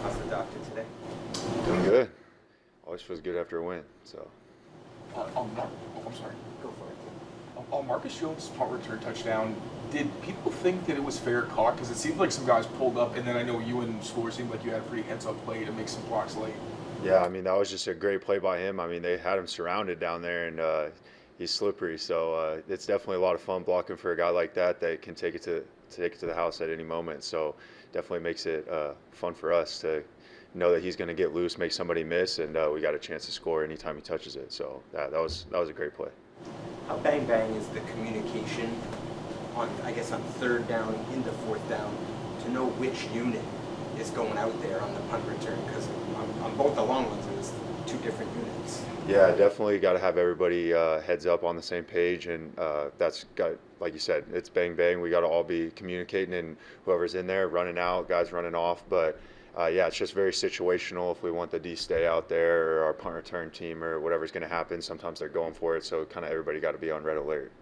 How's the doctor today? Doing good. Always feels good after a win. So I'm sorry. Go for it. On Marcus Jones' punt return touchdown, did people think that it was fair caught? Because it seemed like some guys pulled up, and then I know you and Score seemed like you had a pretty heads-up play to make some blocks late. yeah, I mean that was just a great play by him. I mean they had him surrounded down there, and he's slippery. So it's definitely a lot of fun blocking for a guy like that can take it to the house at any moment. So definitely makes it fun for us to know that he's going to get loose, make somebody miss, and we got a chance to score anytime he touches it. So that was a great play. How bang is the communication on third down into fourth down to know which unit is going out there on the punt return? Because on both the long ones, it was two different units. Yeah, definitely got to have everybody heads up on the same page, and that's got, like you said, it's bang bang. We got to all be communicating, and whoever's in there running out, guys running off. But yeah, it's just very situational. If we want the D stay out there, or our punt return team, or whatever's going to happen, sometimes they're going for it. So kind of everybody got to be on red alert.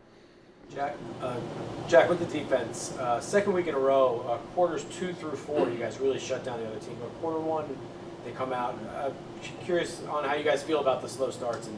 Jack, with the defense, second week in a row, quarters 2 through 4, you guys really shut down the other team. But quarter 1, they come out. Curious on how you guys feel about the slow starts and.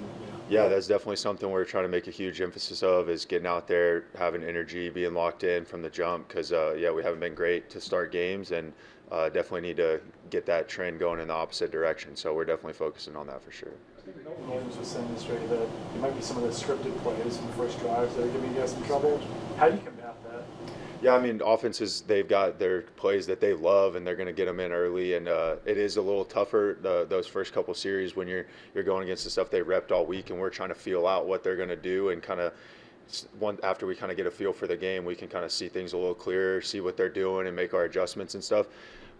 Yeah, that's definitely something we're trying to make a huge emphasis of, is getting out there, having energy, being locked in from the jump. Because yeah, we haven't been great to start games, and definitely need to get that trend going in the opposite direction. So we're definitely focusing on that for sure. I think Milton Williams was saying this yesterday that it might be some of the scripted plays in the first drives that are giving you guys some trouble. How do you combat that? Yeah, I mean, offenses, they've got their plays that they love, and they're going to get them in early. And it is a little tougher those first couple series when you're going against the stuff they repped all week, and we're trying to feel out what they're going to do, and kind of after we kind of get a feel for the game, we can kind of see things a little clearer, see what they're doing, and make our adjustments and stuff.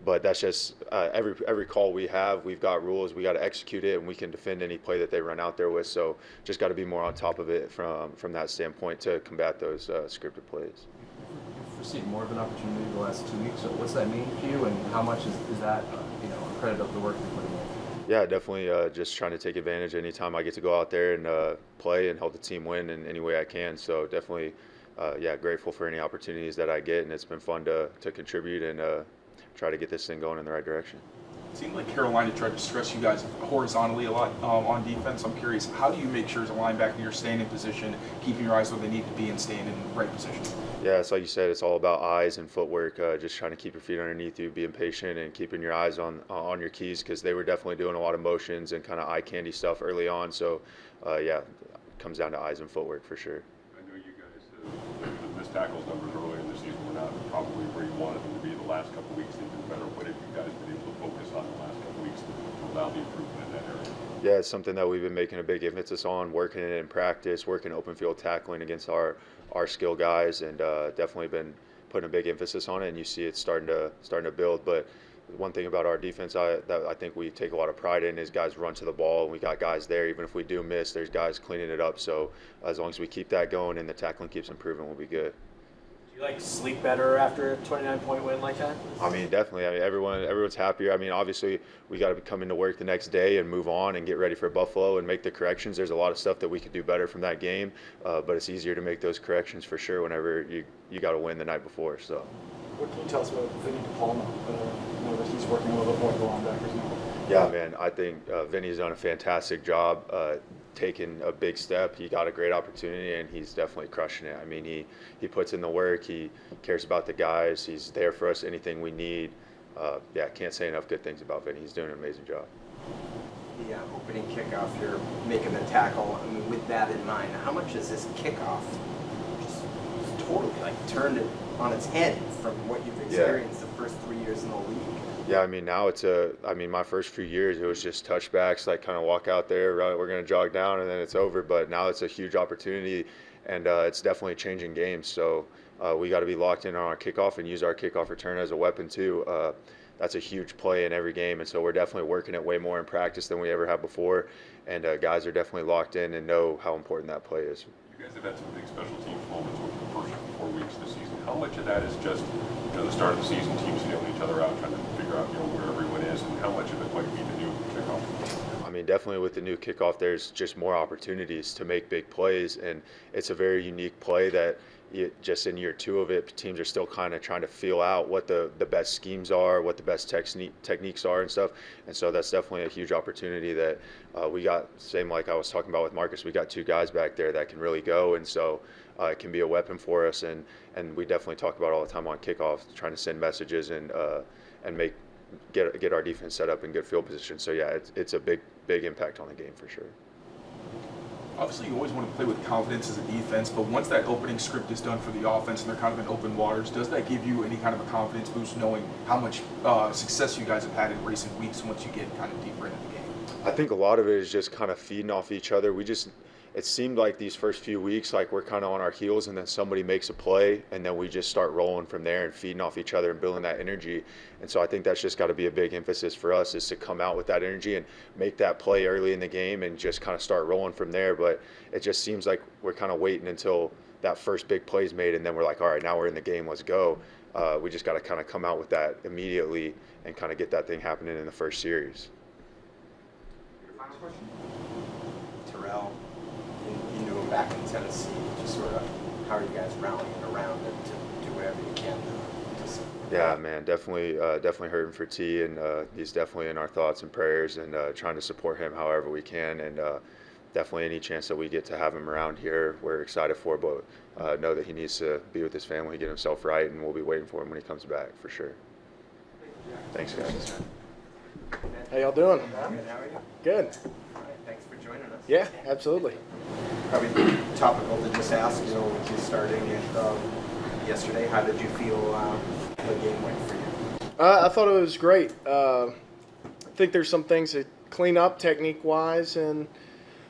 But that's just every call we have, we've got rules, we got to execute it, and we can defend any play that they run out there with. So just got to be more on top of it from that standpoint to combat those scripted plays. You've received more of an opportunity the last 2 weeks. So what's that mean for you, and how much is that a credit of the work you're putting in? Yeah, definitely just trying to take advantage anytime I get to go out there and play and help the team win in any way I can. So definitely, yeah, grateful for any opportunities that I get, and it's been fun to contribute and try to get this thing going in the right direction. It seemed like Carolina tried to stress you guys horizontally a lot on defense. I'm curious, how do you make sure as a linebacker you're staying in position, keeping your eyes where they need to be, and staying in the right position? Yeah, it's like you said, it's all about eyes and footwork, just trying to keep your feet underneath you, being patient, and keeping your eyes on your keys, because they were definitely doing a lot of motions and kind of eye candy stuff early on. So, yeah, it comes down to eyes and footwork for sure. I know you guys, the missed tackles numbers earlier in the season were not probably where you wanted them to be. The last couple of weeks they've been better. What have you guys been able to focus on the last couple of weeks to allow the improvement in that area? Yeah, it's something that we've been making a big emphasis on, working it in practice, working open field tackling against our skill guys, and definitely been putting a big emphasis on it, and you see it starting to build. But one thing about our defense that I think we take a lot of pride in is guys run to the ball, and we got guys there. Even if we do miss, there's guys cleaning it up. So as long as we keep that going and the tackling keeps improving, we'll be good. Do you sleep better after a 29-point win like that? I mean, definitely. I mean, everyone's happier. I mean, obviously, we got to come into work the next day and move on and get ready for Buffalo and make the corrections. There's a lot of stuff that we could do better from that game, but it's easier to make those corrections for sure whenever you got to win the night before. So. What can you tell us about Vinny DePalma? Know that he's working a little bit more with the linebackers now. Yeah, man. I think Vinny's done a fantastic job. Taking a big step. He got a great opportunity, and he's definitely crushing it. I mean, he puts in the work. He cares about the guys. He's there for us, anything we need. Yeah, can't say enough good things about Vinny. He's doing an amazing job. The opening kickoff, you're making the tackle. I mean, with that in mind, how much is this kickoff just totally turned it on its head from what you've experienced the first 3 years in the league? Yeah, I mean, now I mean, my first few years, it was just touchbacks, kind of walk out there, we're going to jog down, and then it's over. But now it's a huge opportunity, and it's definitely changing games. So we got to be locked in on our kickoff and use our kickoff return as a weapon, too. That's a huge play in every game, and so we're definitely working it way more in practice than we ever have before. And guys are definitely locked in and know how important that play is. You guys have had some big special teams moments over the first 4 weeks of the season. How much of that is just the start of the season, teams feeling each other out, trying to figure out where everyone is, and how much of it might be the new kickoff? I mean, definitely with the new kickoff, there's just more opportunities to make big plays, and it's a very unique play that just in year 2 of it, teams are still kind of trying to feel out what the best schemes are, what the best techniques are and stuff. And so that's definitely a huge opportunity that we got. Same like I was talking about with Marcus, we got 2 guys back there that can really go, and so it can be a weapon for us. And we definitely talk about all the time on kickoff, trying to send messages and get our defense set up in good field position. So yeah, it's a big impact on the game for sure. Obviously, you always want to play with confidence as a defense, but once that opening script is done for the offense and they're kind of in open waters, does that give you any kind of a confidence boost knowing how much success you guys have had in recent weeks once you get kind of deeper into the game? I think a lot of it is just kind of feeding off each other. It seemed like these first few weeks, like we're kind of on our heels, and then somebody makes a play, and then we just start rolling from there and feeding off each other and building that energy. And so I think that's just got to be a big emphasis for us, is to come out with that energy and make that play early in the game and just kind of start rolling from there. But it just seems like we're kind of waiting until that first big play is made, and then we're like, all right, now we're in the game, let's go. We just got to kind of come out with that immediately and kind of get that thing happening in the first series. Your final question? Terrell, you knew him back in Tennessee. Just sort of, how are you guys rallying around him to do whatever you can to support? Yeah, man, definitely hurting for T, and he's definitely in our thoughts and prayers, and trying to support him however we can, and definitely any chance that we get to have him around here, we're excited for, but know that he needs to be with his family, get himself right, and we'll be waiting for him when he comes back, for sure. Thanks, guys. How y'all doing? Good, how are you? Good. All right, thanks for joining us. Yeah, absolutely. Probably topical to just ask, with you starting it yesterday, how did you feel the game went for you? I thought it was great. I think there's some things to clean up technique-wise and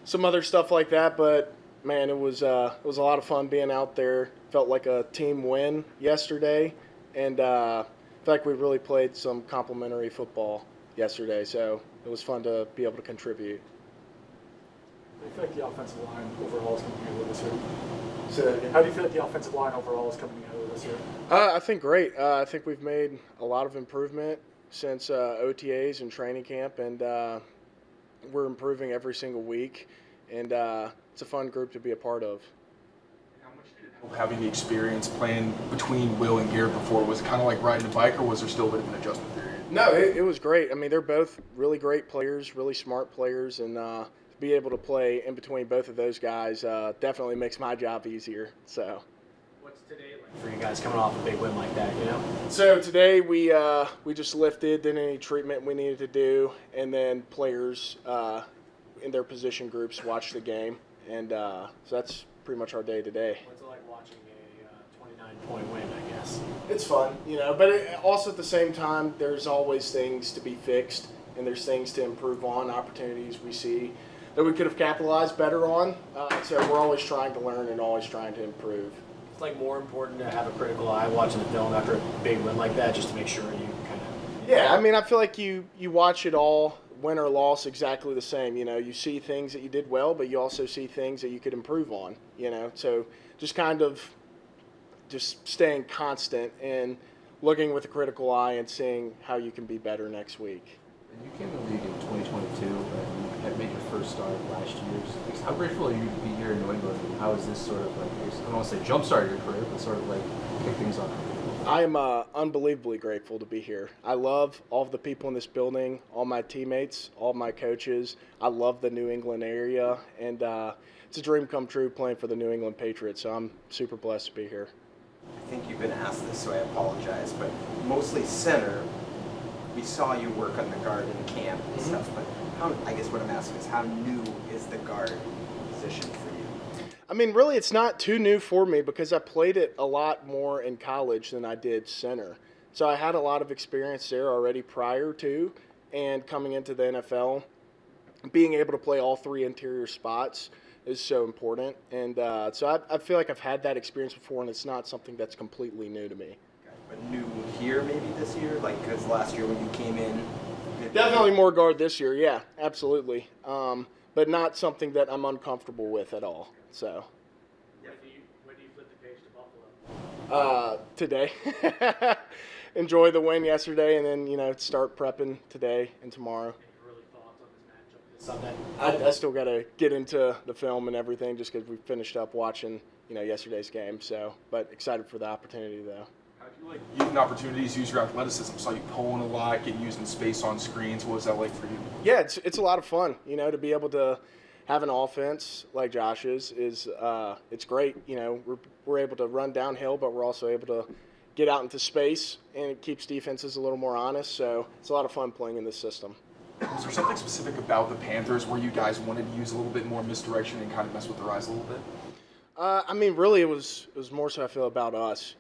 some other stuff like that, but man, it was a lot of fun being out there. Felt like a team win yesterday, and I feel like we really played some complimentary football yesterday, so it was fun to be able to contribute. How do you feel like the offensive line overall is coming together this year? Say that again. How do you feel like the offensive line overall is coming together this year? I think great. I think we've made a lot of improvement since OTAs and training camp, and we're improving every single week, and it's a fun group to be a part of. How much did it help having the experience playing between Will and Garrett before? Was it kind of like riding a bike, or was there still a bit of an adjustment period? No, it was great. I mean, they're both really great players, really smart players, and to be able to play in between both of those guys definitely makes my job easier. So. What's today like for you guys coming off a big win like that, So today we just lifted, did any treatment we needed to do, and then players in their position groups watched the game, and so that's pretty much our day today. What's it like watching a 29-point win, I guess? It's fun, but also at the same time, there's always things to be fixed, and there's things to improve on, opportunities we see that we could have capitalized better on. So we're always trying to learn and always trying to improve. It's like more important to have a critical eye watching the film after a big win like that, just to make sure you kind of. Yeah, I mean, I feel like you watch it all, win or loss, exactly the same. You see things that you did well, but you also see things that you could improve on. So just kind of just staying constant and looking with a critical eye and seeing how you can be better next week. And you came to the league in 2022 and had made your first start last year. How grateful are you to be here in New England? And how is this sort of like, I don't want to say jumpstart your career, but sort of like kick things off? I am unbelievably grateful to be here. I love all of the people in this building, all my teammates, all my coaches. I love the New England area, and it's a dream come true playing for the New England Patriots, so I'm super blessed to be here. I think you've been asked this, so I apologize, but mostly center. We saw you work on the guard in camp and stuff, but I guess what I'm asking is, how new is the guard position for you? I mean, really, it's not too new for me because I played it a lot more in college than I did center. So I had a lot of experience there already prior to, and coming into the NFL, being able to play all 3 interior spots is so important. And so I feel like I've had that experience before, and it's not something that's completely new to me. But new here maybe this year? Because last year when you came in... Definitely more guard this year, yeah, absolutely. But not something that I'm uncomfortable with at all. So. When do you flip the page to Buffalo? Today. Enjoy the win yesterday, and then start prepping today and tomorrow. Any early thoughts on this matchup this Sunday? I still got to get into the film and everything, just because we finished up watching yesterday's game. So, but excited for the opportunity though. How do you like using opportunities, use your athleticism? Saw you pulling a lot, getting used in space on screens. What was that like for you? Yeah, it's a lot of fun. To be able to have an offense like Josh's is it's great. We're able to run downhill, but we're also able to get out into space, and it keeps defenses a little more honest. So it's a lot of fun playing in this system. Was there something specific about the Panthers where you guys wanted to use a little bit more misdirection and kind of mess with their eyes a little bit? Really, it was more so I feel about us.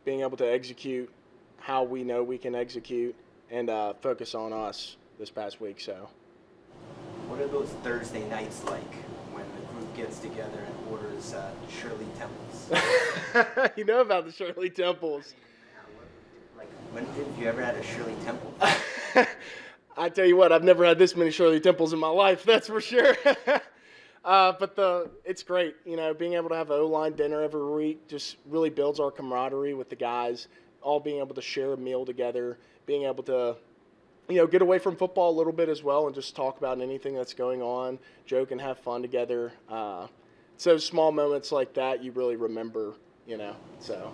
Being able to execute how we know we can execute and focus on us this past week. So. What are those Thursday nights like when the group gets together and orders Shirley Temples? You know about the Shirley Temples. Like, when have you ever had a Shirley Temple? I tell you what, I've never had this many Shirley Temples in my life, that's for sure. But it's great, being able to have an O-line dinner every week just really builds our camaraderie with the guys, all being able to share a meal together, being able to, get away from football a little bit as well and just talk about anything that's going on, joke and have fun together. So small moments like that you really remember, so.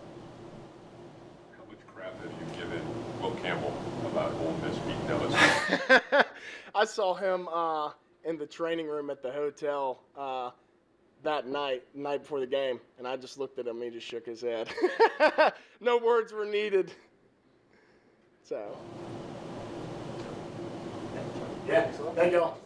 How much crap have you given Will Campbell about Ole Miss beating LSU? I saw him in the training room at the hotel that night before the game, and I just looked at him and he just shook his head. No words were needed. So. Yeah, thank y'all.